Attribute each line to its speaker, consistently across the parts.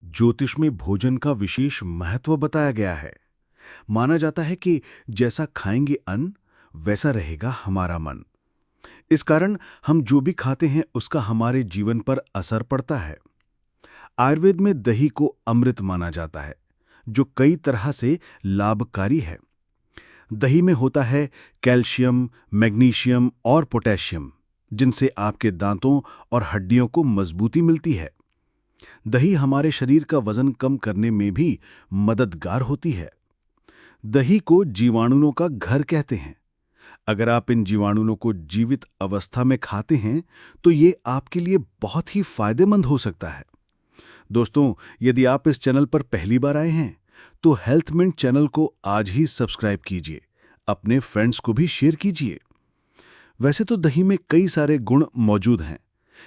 Speaker 1: ज्योतिष में भोजन का विशेष महत्व बताया गया है। माना जाता है कि जैसा खाएंगे अन्न, वैसा रहेगा हमारा मन। इस कारण हम जो भी खाते हैं उसका हमारे जीवन पर असर पड़ता है। आयुर्वेद में दही को अमृत माना जाता है, जो कई तरह से लाभकारी है। दही में होता है कैल्शियम, मैग्नीशियम और पोटेशियम, जिनसे आपके दांतों और हड्डियों को मजबूती मिलती है। दही हमारे शरीर का वजन कम करने में भी मददगार होती है। दही को जीवाणुओं का घर कहते हैं। अगर आप इन जीवाणुओं को जीवित अवस्था में खाते हैं तो ये आपके लिए बहुत ही फायदेमंद हो सकता है। दोस्तों, यदि आप इस चैनल पर पहली बार आए हैं तो हेल्थ मिंट चैनल को आज ही सब्सक्राइब कीजिए, अपने फ्रेंड्स को भी शेयर कीजिए। वैसे तो दही में कई सारे गुण मौजूद हैं,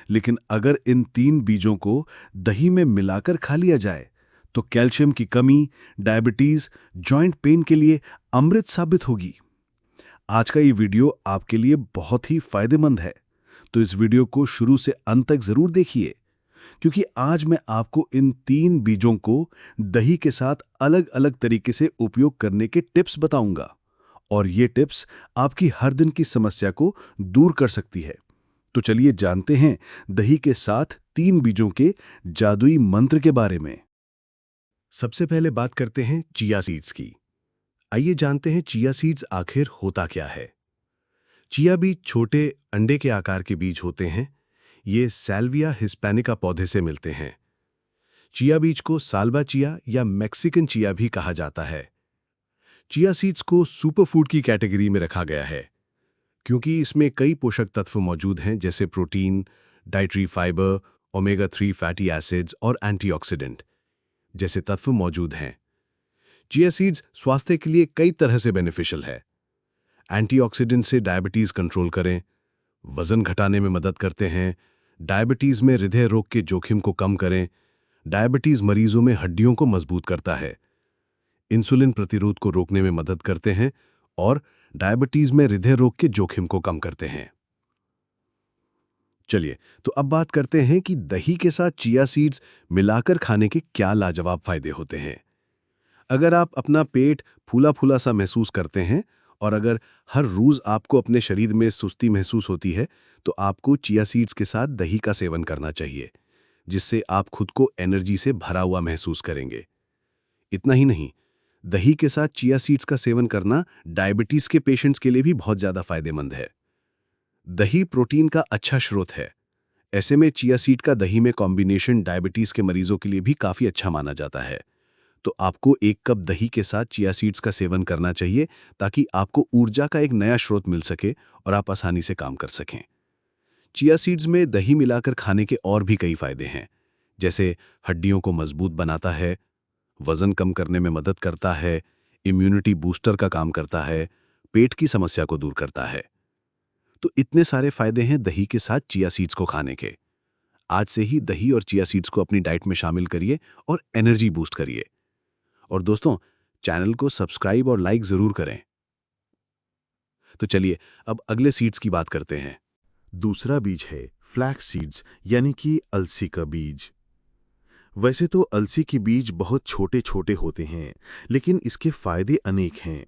Speaker 1: लेकिन अगर इन 3 बीजों को दही में मिलाकर खा लिया जाए तो कैल्शियम की कमी, डायबिटीज, जॉइंट पेन के लिए अमृत साबित होगी। आज का ये वीडियो आपके लिए बहुत ही फायदेमंद है, तो इस वीडियो को शुरू से अंत तक जरूर देखिए, क्योंकि आज मैं आपको इन 3 बीजों को दही के साथ अलग अलग तरीके से उपयोग करने के टिप्स बताऊंगा, और ये टिप्स आपकी हर दिन की समस्या को दूर कर सकती है। तो चलिए जानते हैं दही के साथ 3 बीजों के जादुई मंत्र के बारे में।
Speaker 2: सबसे पहले बात करते हैं चिया सीड्स की। आइए जानते हैं चिया सीड्स आखिर होता क्या है। चिया बीज छोटे अंडे के आकार के बीज होते हैं। ये सैल्विया हिस्पैनिका पौधे से मिलते हैं। चिया बीज को साल्वा चिया या मैक्सिकन चिया भी कहा जाता है। चिया सीड्स को सुपरफूड की कैटेगरी में रखा गया है, क्योंकि इसमें कई पोषक तत्व मौजूद हैं, जैसे protein, dietary fibre, omega 3 fatty acids और एंटीऑक्सीडेंट जैसे तत्व मौजूद हैं। चिया सीड्स स्वास्थ्य के लिए कई तरह से बेनिफिशियल है। एंटीऑक्सीडेंट से डायबिटीज कंट्रोल करें, वजन घटाने में मदद करते हैं, डायबिटीज में हृदय रोग के जोखिम को कम करें, डायबिटीज मरीजों में हड्डियों को मजबूत करता है, इंसुलिन प्रतिरोध को रोकने में मदद करते हैं और डायबिटीज में हृदय रोग के जोखिम को कम करते हैं। चलिए, तो अब बात करते हैं कि दही के साथ चिया सीड्स मिलाकर खाने के क्या लाजवाब फायदे होते हैं। अगर आप अपना पेट फूला फूला सा महसूस करते हैं और अगर हर रोज आपको अपने शरीर में सुस्ती महसूस होती है, तो आपको चिया सीड्स के साथ दही का सेवन करना चाहिए, जिससे आप खुद को एनर्जी से भरा हुआ महसूस करेंगे। इतना ही नहीं, दही के साथ चिया सीड्स का सेवन करना डायबिटीज के पेशेंट्स के लिए भी बहुत ज्यादा फायदेमंद है। दही प्रोटीन का अच्छा स्रोत है। ऐसे में चिया सीड का दही में कॉम्बिनेशन डायबिटीज के मरीजों के लिए भी काफी अच्छा माना जाता है। तो आपको 1 कप दही के साथ चिया सीड्स का सेवन करना चाहिए, ताकि आपको ऊर्जा का एक नया स्रोत मिल सके और आप आसानी से काम कर सकें। चिया सीड्स में दही मिलाकर खाने के और भी कई फायदे हैं, जैसे हड्डियों को मजबूत बनाता है, वजन कम करने में मदद करता है, इम्यूनिटी बूस्टर का काम करता है, पेट की समस्या को दूर करता है। तो इतने सारे फायदे हैं दही के साथ चिया सीड्स को खाने के। आज से ही दही और चिया सीड्स को अपनी डाइट में शामिल करिए और एनर्जी बूस्ट करिए। और दोस्तों, चैनल को सब्सक्राइब और लाइक जरूर करें। तो चलिए अब अगले सीड्स की बात करते हैं।
Speaker 1: दूसरा बीज है फ्लैक्स सीड्स, यानी कि अलसी का बीज। वैसे तो अलसी के बीज बहुत छोटे छोटे होते हैं, लेकिन इसके फायदे अनेक हैं।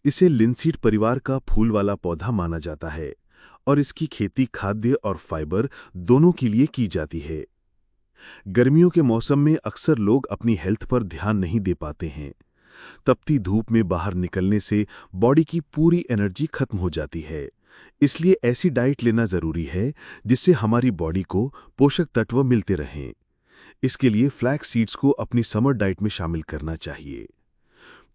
Speaker 1: इसे लिनसीड परिवार का फूल वाला पौधा माना जाता है और इसकी खेती खाद्य और फाइबर दोनों के लिए की जाती है। गर्मियों के मौसम में अक्सर लोग अपनी हेल्थ पर ध्यान नहीं दे पाते हैं। तपती धूप में बाहर निकलने से बॉडी की पूरी एनर्जी खत्म हो जाती है। इसलिए ऐसी डाइट लेना जरूरी है जिससे हमारी बॉडी को पोषक तत्व मिलते रहें। इसके लिए फ्लैक्स सीड्स को अपनी समर डाइट में शामिल करना चाहिए।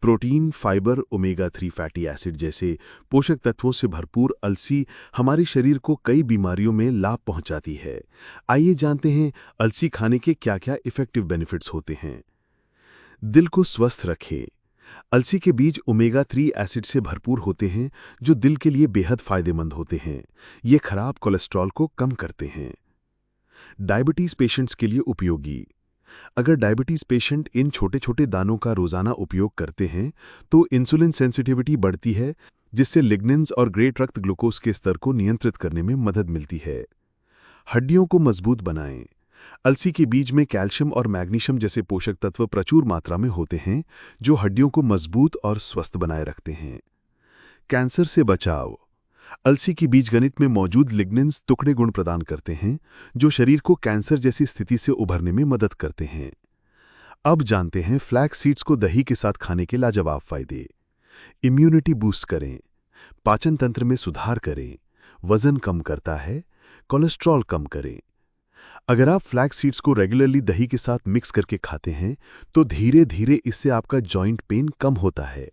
Speaker 1: Protein, fibre, omega 3 fatty acid जैसे पोषक तत्वों से भरपूर अलसी हमारे शरीर को कई बीमारियों में लाभ पहुंचाती है। आइए जानते हैं अलसी खाने के क्या-क्या इफेक्टिव बेनिफिट्स होते हैं। दिल को स्वस्थ रखें। अलसी के बीज ओमेगा 3 एसिड से भरपूर होते हैं, जो दिल के लिए बेहद फायदेमंद होते हैं। ये खराब कोलेस्ट्रॉल को कम करते हैं। डायबिटीज पेशेंट्स के लिए उपयोगी। अगर डायबिटीज पेशेंट इन छोटे छोटे दानों का रोजाना उपयोग करते हैं तो इंसुलिन सेंसिटिविटी बढ़ती है, जिससे लिग्निन्स और ग्रेट रक्त ग्लूकोज के स्तर को नियंत्रित करने में मदद मिलती है। हड्डियों को मजबूत बनाएं।
Speaker 2: अलसी के बीज में कैल्शियम और मैग्नीशियम जैसे पोषक तत्व प्रचुर मात्रा में होते हैं, जो हड्डियों को मजबूत और स्वस्थ बनाए रखते हैं। कैंसर से बचाव। अलसी की बीज गणित में मौजूद लिग्निन्स टुकड़े गुण प्रदान करते हैं, जो शरीर को कैंसर जैसी स्थिति से उभरने में मदद करते हैं। अब जानते हैं फ्लैक्स सीड्स को दही के साथ खाने के लाजवाब फायदे। इम्यूनिटी बूस्ट करें, पाचन तंत्र में सुधार करें, वजन कम करता है, कोलेस्ट्रॉल कम करें। अगर आप फ्लैक्स सीड्स को रेगुलरली दही के साथ मिक्स करके खाते हैं तो धीरे धीरे इससे आपका जॉइंट पेन कम होता है।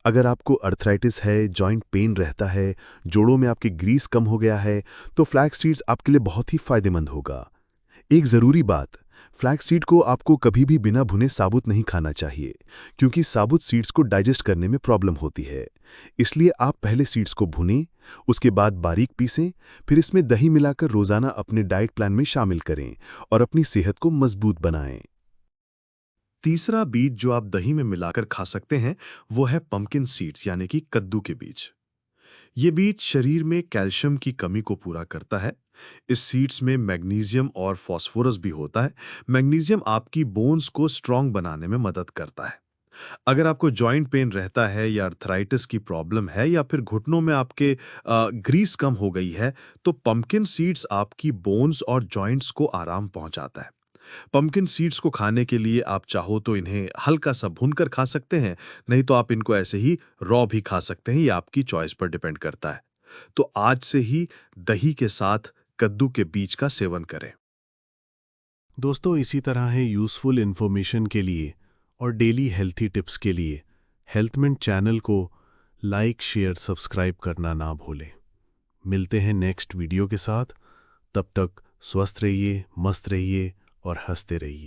Speaker 2: अगर आपको अर्थराइटिस है, जॉइंट पेन रहता है, जोड़ों में आपके ग्रीस कम हो गया है, तो फ्लैक्स सीड्स आपके लिए बहुत ही फायदेमंद होगा। एक ज़रूरी बात, फ्लैक्स सीड को आपको कभी भी बिना भुने साबुत नहीं खाना चाहिए, क्योंकि साबुत सीड्स को डाइजेस्ट करने में प्रॉब्लम होती है। इसलिए आप पहले सीड्स को भुनें, उसके बाद बारीक पीसें, फिर इसमें दही मिलाकर रोज़ाना अपने डाइट प्लान में शामिल करें और अपनी सेहत को मजबूत बनाएं। तीसरा बीज जो आप दही में मिलाकर खा सकते हैं वो है पंपकिन सीड्स यानी कि कद्दू के बीज। ये बीज शरीर में कैल्शियम की कमी को पूरा करता है। इस सीड्स में मैग्नीशियम और फास्फोरस भी होता है। मैग्नीशियम आपकी बोन्स को स्ट्रांग बनाने में मदद करता है। अगर आपको जॉइंट पेन रहता है या अर्थराइटिस की प्रॉब्लम है या फिर घुटनों में आपके ग्रीस कम हो गई है, तो पंपकिन सीड्स आपकी बोन्स और जॉइंट्स को आराम पहुंचाता है। पंपकिन सीड्स को खाने के लिए आप चाहो तो इन्हें हल्का सा भूनकर खा सकते हैं, नहीं तो आप इनको ऐसे ही रॉ भी खा सकते हैं, ये आपकी चॉइस पर डिपेंड करता है। तो आज से ही दही के साथ कद्दू के बीज का सेवन करें।
Speaker 3: दोस्तों, इसी तरह है यूज़फुल इन्फॉर्मेशन के लिए और डेली हेल्थी टिप्स के लिए हेल्थमिंट चैनल को लाइक, शेयर, सब्सक्राइब करना ना भूलें। मिलते हैं नेक्स्ट वीडियो के साथ। तब तक स्वस्थ रहिए, मस्त रहिए और हंसते रहिए।